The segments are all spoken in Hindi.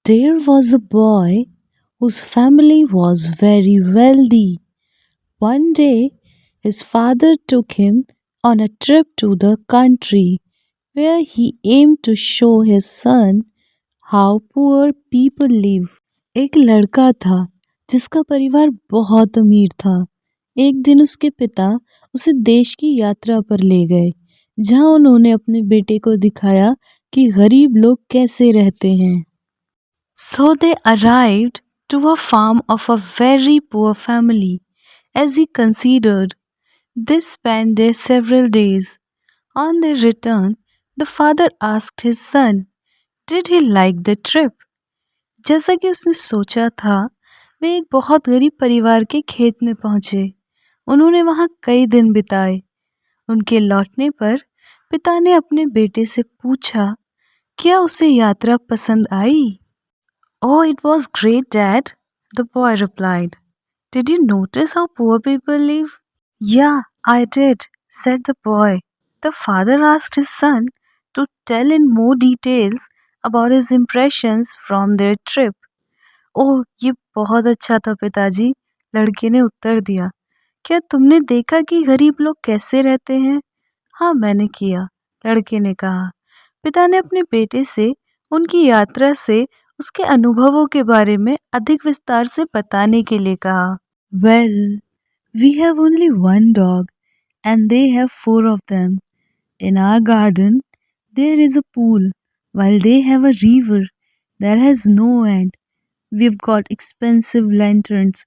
There was a boy whose family was very wealthy. One day, his father took him on a trip to the country where he aimed to show his son how poor people live. एक लड़का था जिसका परिवार बहुत अमीर था। एक दिन उसके पिता उसे देश की यात्रा पर ले गए, जहां उन्होंने अपने बेटे को दिखाया कि गरीब लोग कैसे रहते हैं। So they arrived to a farm of a very poor family. As he considered, they spent there several days. On their return, the father asked his son, Did he like the trip? जैसा कि उसने सोचा था, वे एक बहुत गरीब परिवार के खेत में पहुंचे। उन्होंने वहां कई दिन बिताए। उनके लौटने पर पिता ने अपने बेटे से पूछा, क्या उसे यात्रा पसंद आई? Oh, it was great, Dad, the boy replied. Did you notice how poor people live? Yeah, I did, said the boy. The father asked his son to tell in more details about his impressions from their trip. ओह, ये बहुत अच्छा था पिताजी, लड़के ने उत्तर दिया। क्या तुमने देखा कि गरीब लोग कैसे रहते हैं? हाँ, मैंने किया, लड़के ने कहा। पिता ने अपने बेटे से उनकी यात्रा से उसके अनुभवों के बारे में अधिक विस्तार से बताने के लिए कहा। Well, we have only one dog and they have 4 of them. In our garden, there is a pool, while they have a river that has no end. We've got expensive lanterns,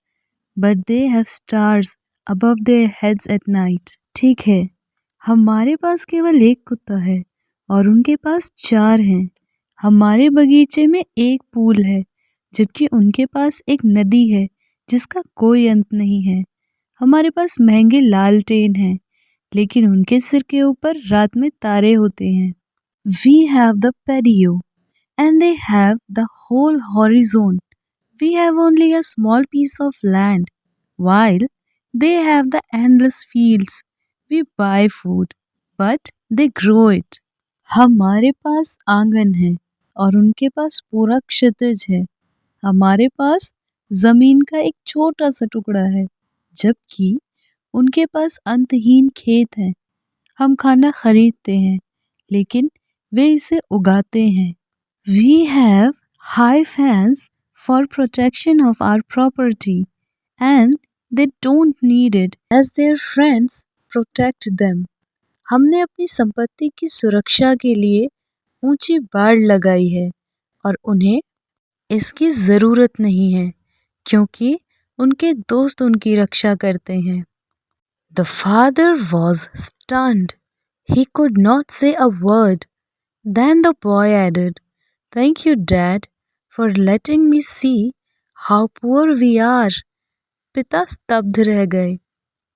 but they have stars above their heads at night. ठीक है, हमारे पास केवल एक कुत्ता है और उनके पास 4 हैं। हमारे बगीचे में एक पूल है, जबकि उनके पास एक नदी है जिसका कोई अंत नहीं है। हमारे पास महंगे लालटेन हैं, लेकिन उनके सिर के ऊपर रात में तारे होते हैं। We have the patio and they have the whole horizon. We have only a small piece of land, while they have the endless fields. We buy food, but they grow it. हमारे पास आंगन है और उनके पास पूरा क्षितिज है। हमारे पास जमीन का एक छोटा सा टुकड़ा है, जबकि उनके पास अंतहीन खेत हैं। हम खाना खरीदते हैं, लेकिन वे इसे उगाते हैं। We have high fence for protection of our property, and they don't need it as their friends protect them. हमने अपनी संपत्ति की सुरक्षा के लिए ऊंची बाड़ लगाई है और उन्हें इसकी ज़रूरत नहीं है, क्योंकि उनके दोस्त उनकी रक्षा करते हैं। The father was stunned. He could not say a word. Then the boy added, Thank you, Dad, for letting me see how poor we are. पिता स्तब्ध रह गए।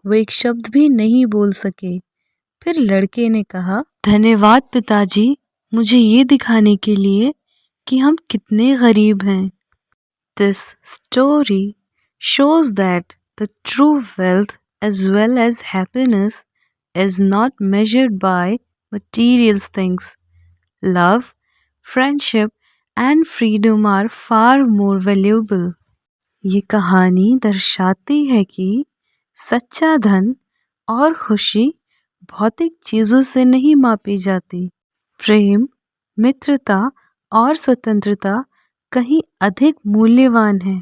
वो एक शब्द भी नहीं बोल सके। फिर लड़के ने कहा, धन्यवाद पिताजी, मुझे ये दिखाने के लिए कि हम कितने गरीब हैं। This story shows that the true wealth as well as happiness is not measured by material things. Love, friendship and freedom are far more valuable. ये कहानी दर्शाती है कि सच्चा धन और खुशी भौतिक चीज़ों से नहीं मापी जाती। प्रेम, मित्रता और स्वतंत्रता कहीं अधिक मूल्यवान है।